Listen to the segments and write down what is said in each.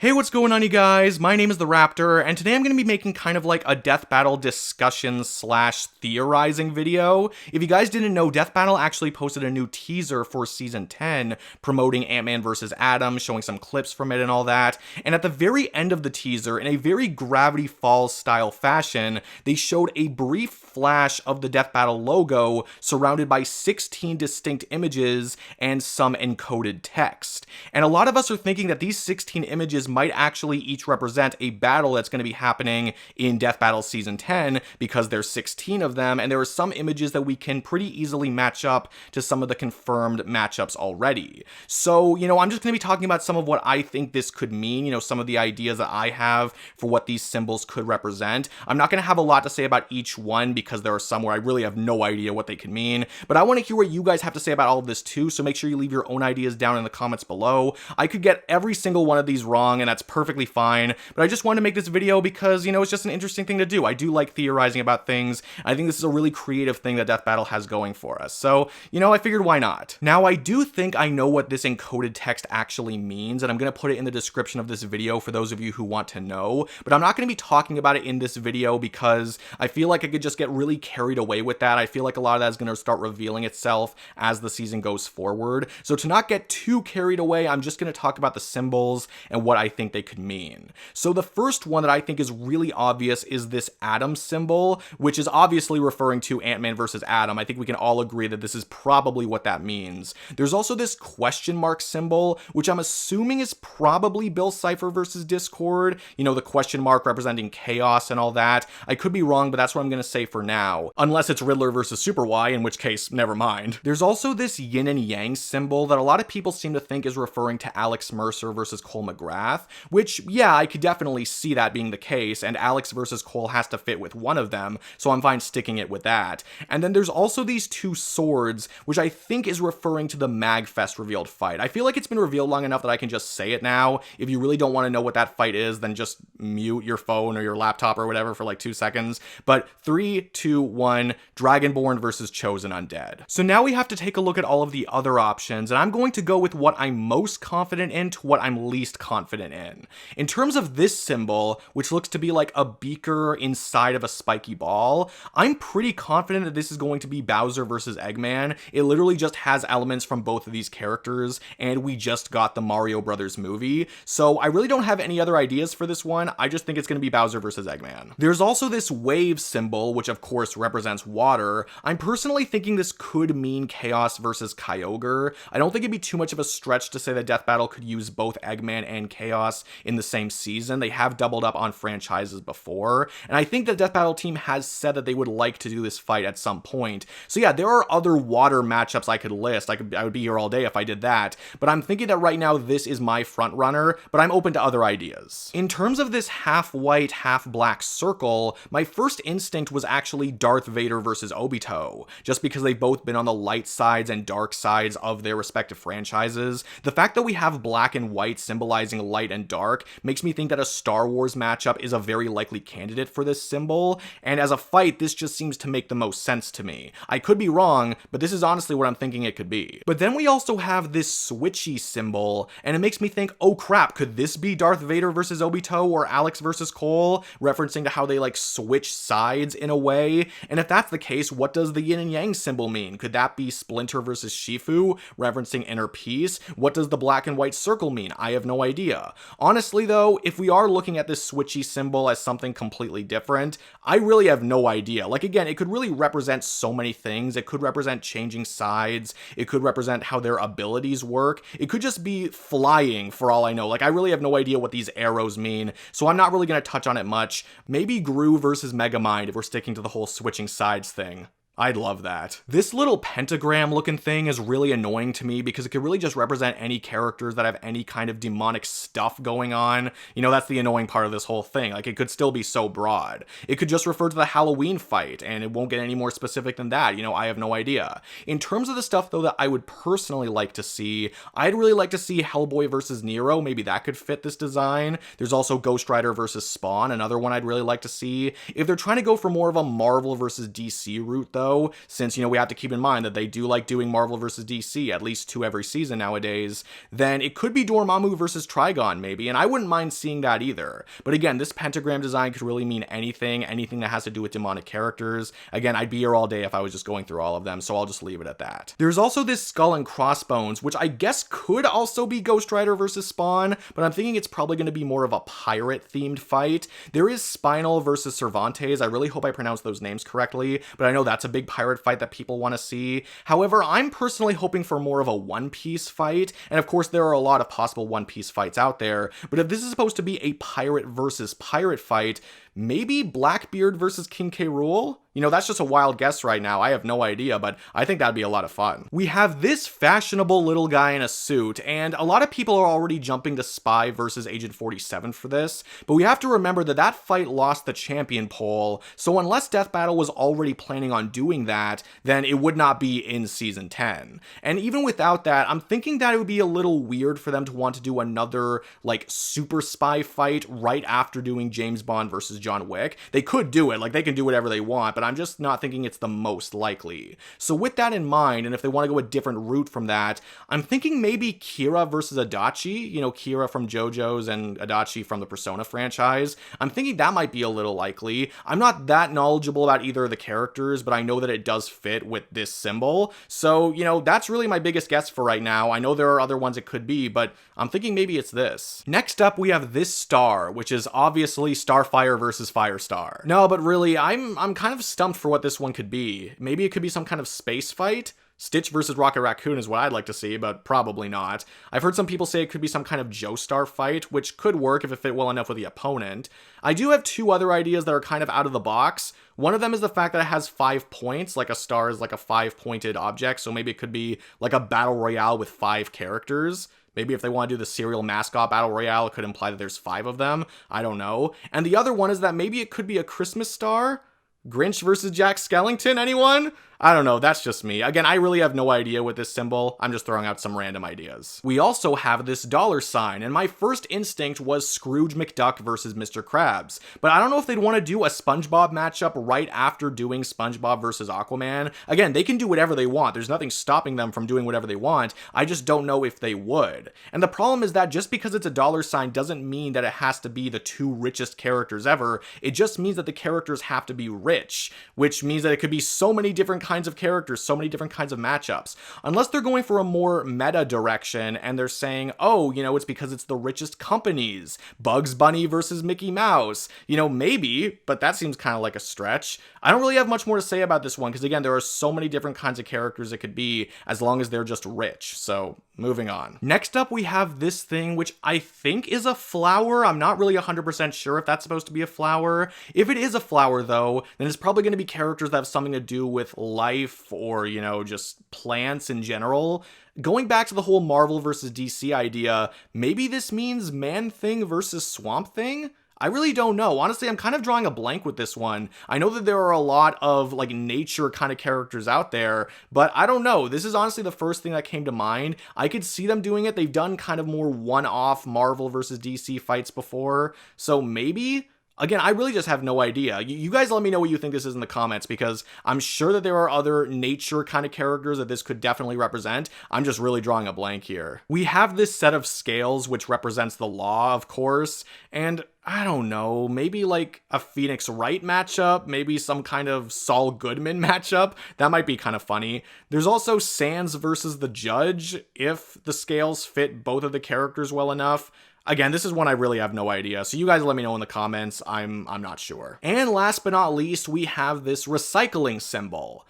Hey, what's going on, you guys? My name is the Raptor, and today I'm going to be making kind of like a Death Battle discussion slash theorizing video. If you guys didn't know, Death Battle actually posted a new teaser for Season 10, promoting Ant-Man vs. Atom, showing some clips from it and all that, and at the very end of the teaser, in a very Gravity Falls style fashion, they showed a brief flash of the Death Battle logo surrounded by 16 distinct images and some encoded text. And a lot of us are thinking that these 16 images might actually each represent a battle that's going to be happening in Death Battle Season 10 because there's 16 of them, and there are some images that we can pretty easily match up to some of the confirmed matchups already. So, I'm just going to be talking about some of what I think this could mean, some of the ideas that I have for what these symbols could represent. I'm not going to have a lot to say about each one because there are some where I really have no idea what they could mean, but I want to hear what you guys have to say about all of this too, so make sure you leave your own ideas down in the comments below. I could get every single one of these wrong, and that's perfectly fine, but I just wanted to make this video because, it's just an interesting thing to do. I do like theorizing about things. I think this is a really creative thing that Death Battle has going for us, so, I figured why not. Now, I do think I know what this encoded text actually means, and I'm going to put it in the description of this video for those of you who want to know, but I'm not going to be talking about it in this video because I feel like I could just get really carried away with that. I feel like a lot of that is going to start revealing itself as the season goes forward, so to not get too carried away, I'm just going to talk about the symbols and what I think they could mean. So the first one that I think is really obvious is this atom symbol, which is obviously referring to Ant-Man versus Atom. I think we can all agree that this is probably what that means. There's also this question mark symbol, which I'm assuming is probably Bill Cipher versus Discord, the question mark representing chaos and all that. I could be wrong, but that's what I'm going to say for now, unless it's Riddler versus Super Y, in which case, never mind. There's also this yin and yang symbol that a lot of people seem to think is referring to Alex Mercer versus Cole McGrath, which, yeah, I could definitely see that being the case, and Alex versus Cole has to fit with one of them, so I'm fine sticking it with that. And then there's also these two swords, which I think is referring to the MagFest revealed fight. I feel like it's been revealed long enough that I can just say it now. If you really don't want to know what that fight is, then just mute your phone or your laptop or whatever for like 2 seconds. But 3, 2, 1, Dragonborn versus Chosen Undead. So now we have to take a look at all of the other options, and I'm going to go with what I'm most confident in to what I'm least confident in. In terms of this symbol, which looks to be like a beaker inside of a spiky ball, I'm pretty confident that this is going to be Bowser versus Eggman. It literally just has elements from both of these characters, and we just got the Mario Brothers movie, so I really don't have any other ideas for this one. I just think it's going to be Bowser versus Eggman. There's also this wave symbol, which of course represents water. I'm personally thinking this could mean Chaos versus Kyogre. I don't think it'd be too much of a stretch to say that Death Battle could use both Eggman and Chaos in the same season. They have doubled up on franchises before, and I think the Death Battle team has said that they would like to do this fight at some point. So yeah, there are other water matchups I could list. I would be here all day if I did that, but I'm thinking that right now this is my front runner, but I'm open to other ideas. In terms of this half white, half black circle, my first instinct was actually Darth Vader versus Obito, just because they've both been on the light sides and dark sides of their respective franchises. The fact that we have black and white symbolizing light and dark makes me think that a Star Wars matchup is a very likely candidate for this symbol, and as a fight, this just seems to make the most sense to me. I could be wrong, but this is honestly what I'm thinking it could be. But then we also have this switchy symbol, and it makes me think, oh crap, could this be Darth Vader versus Obito or Alex versus Cole, referencing to how they like switch sides in a way? And if that's the case, what does the yin and yang symbol mean? Could that be Splinter versus Shifu, referencing inner peace? What does the black and white circle mean? I have no idea. Honestly though, if we are looking at this switchy symbol as something completely different, I really have no idea. Like again, it could really represent so many things. It could represent changing sides. It could represent how their abilities work. It could just be flying for all I know. Like I really have no idea what these arrows mean, so I'm not really going to touch on it much. Maybe Gru versus Megamind if we're sticking to the whole switching sides thing. I'd love that. This little pentagram looking thing is really annoying to me because it could really just represent any characters that have any kind of demonic stuff going on. That's the annoying part of this whole thing. Like, it could still be so broad. It could just refer to the Halloween fight, and it won't get any more specific than that. I have no idea. In terms of the stuff, though, that I would personally like to see, I'd really like to see Hellboy versus Nero. Maybe that could fit this design. There's also Ghost Rider versus Spawn, another one I'd really like to see. If they're trying to go for more of a Marvel versus DC route, though, though, since, we have to keep in mind that they do like doing Marvel versus DC, at least 2 every season nowadays, then it could be Dormammu versus Trigon, maybe, and I wouldn't mind seeing that either. But again, this pentagram design could really mean anything that has to do with demonic characters. Again, I'd be here all day if I was just going through all of them, so I'll just leave it at that. There's also this Skull and Crossbones, which I guess could also be Ghost Rider versus Spawn, but I'm thinking it's probably going to be more of a pirate-themed fight. There is Spinal versus Cervantes. I really hope I pronounced those names correctly, but I know that's a big pirate fight that people want to see. However, I'm personally hoping for more of a One Piece fight, and of course there are a lot of possible One Piece fights out there, but if this is supposed to be a pirate versus pirate fight, maybe Blackbeard versus King K. Rool? That's just a wild guess right now. I have no idea, but I think that'd be a lot of fun. We have this fashionable little guy in a suit, and a lot of people are already jumping to Spy versus Agent 47 for this, but we have to remember that that fight lost the champion poll, so unless Death Battle was already planning on doing that, then it would not be in Season 10. And even without that, I'm thinking that it would be a little weird for them to want to do another, super spy fight right after doing James Bond versus John Wick. They could do it, they can do whatever they want, but I'm just not thinking it's the most likely. So with that in mind, and if they want to go a different route from that, I'm thinking maybe Kira versus Adachi, Kira from JoJo's and Adachi from the Persona franchise. I'm thinking that might be a little likely. I'm not that knowledgeable about either of the characters, but I know that it does fit with this symbol. So, that's really my biggest guess for right now. I know there are other ones it could be, but I'm thinking maybe it's this. Next up, we have this star, which is obviously Starfire versus Firestar. No, but really, I'm kind of stumped for what this one could be. Maybe it could be some kind of space fight? Stitch versus Rocket Raccoon is what I'd like to see, but probably not. I've heard some people say it could be some kind of Joestar fight, which could work if it fit well enough with the opponent. I do have 2 other ideas that are kind of out of the box. One of them is the fact that it has 5 points, like a star is like a 5-pointed object, so maybe it could be like a battle royale with 5 characters. Maybe if they want to do the serial mascot battle royale, it could imply that there's 5 of them. I don't know. And the other one is that maybe it could be a Christmas star? Grinch versus Jack Skellington, anyone? I don't know, that's just me. Again, I really have no idea with this symbol. I'm just throwing out some random ideas. We also have this $, and my first instinct was Scrooge McDuck versus Mr. Krabs. But I don't know if they'd want to do a SpongeBob matchup right after doing SpongeBob versus Aquaman. Again, they can do whatever they want. There's nothing stopping them from doing whatever they want. I just don't know if they would. And the problem is that just because it's a $, doesn't mean that it has to be the 2 richest characters ever. It just means that the characters have to be rich, which means that it could be so many different kinds of characters, so many different kinds of matchups. Unless they're going for a more meta direction and they're saying, oh, it's because it's the richest companies. Bugs Bunny versus Mickey Mouse. Maybe, but that seems kind of like a stretch. I don't really have much more to say about this one because, again, there are so many different kinds of characters it could be as long as they're just rich. So, moving on. Next up, we have this thing, which I think is a flower. I'm not really 100% sure if that's supposed to be a flower. If it is a flower, though, then it's probably going to be characters that have something to do with life or, just plants in general. Going back to the whole Marvel versus DC idea, maybe this means Man-Thing versus Swamp-Thing? I really don't know. Honestly, I'm kind of drawing a blank with this one. I know that there are a lot of nature kind of characters out there, but I don't know. This is honestly the first thing that came to mind. I could see them doing it. They've done kind of more one-off Marvel versus DC fights before, so maybe. Again, I really just have no idea. You guys let me know what you think this is in the comments, because I'm sure that there are other nature kind of characters that this could definitely represent. I'm just really drawing a blank here. We have this set of scales, which represents the law, of course, and I don't know, maybe a Phoenix Wright matchup, maybe some kind of Saul Goodman matchup. That might be kind of funny. There's also Sans versus the Judge, if the scales fit both of the characters well enough. Again, this is one I really have no idea, so you guys let me know in the comments. I'm not sure. And last but not least, we have this recycling symbol.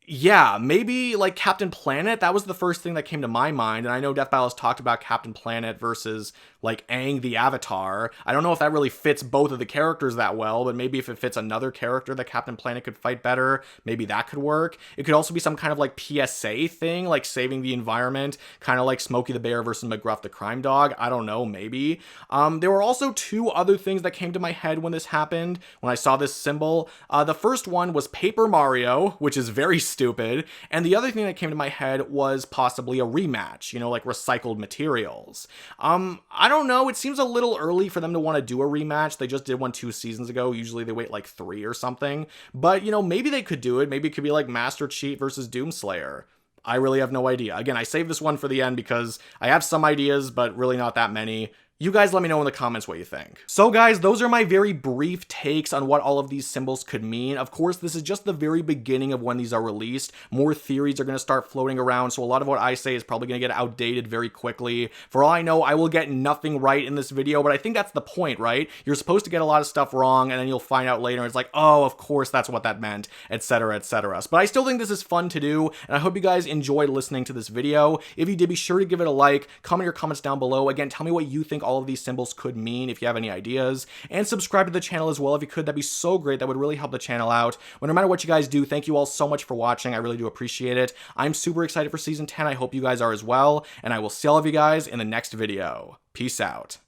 Yeah, maybe Captain Planet. That was the first thing that came to my mind, and I know Death Battle has talked about Captain Planet versus Aang the Avatar. I don't know if that really fits both of the characters that well, but maybe if it fits another character that Captain Planet could fight better, maybe that could work. It could also be some kind of PSA thing, saving the environment, kind of like Smokey the Bear versus McGruff the Crime Dog. I don't know, maybe. There were also 2 other things that came to my head when this happened, when I saw this symbol. The first one was Paper Mario, which is very stupid. And the other thing that came to my head was possibly a rematch, you know, like recycled materials. I don't know, it seems a little early for them to want to do a rematch. They just did one 2 seasons ago. Usually they wait like 3 or something. But, you know, maybe they could do it. Maybe it could be like Master Chief versus Doomslayer. I really have no idea. Again, I saved this one for the end because I have some ideas, but really not that many. You guys let me know in the comments what you think. So guys, those are my very brief takes on what all of these symbols could mean. Of course, this is just the very beginning of when these are released. More theories are going to start floating around, so a lot of what I say is probably going to get outdated very quickly. For all I know, I will get nothing right in this video, but I think that's the point, right? You're supposed to get a lot of stuff wrong, and then you'll find out later, it's like, oh, of course that's what that meant, etc, etc. But I still think this is fun to do, and I hope you guys enjoyed listening to this video. If you did, be sure to give it a like, comment your comments down below. Again, tell me what you think all of these symbols could mean if you have any ideas, and subscribe to the channel as well if you could. That'd be so great. That would really help the channel out. But no matter what you guys do, thank you all so much for watching. I really do appreciate it. I'm super excited for season 10. I hope you guys are as well, and I will see all of you guys in the next video. Peace out.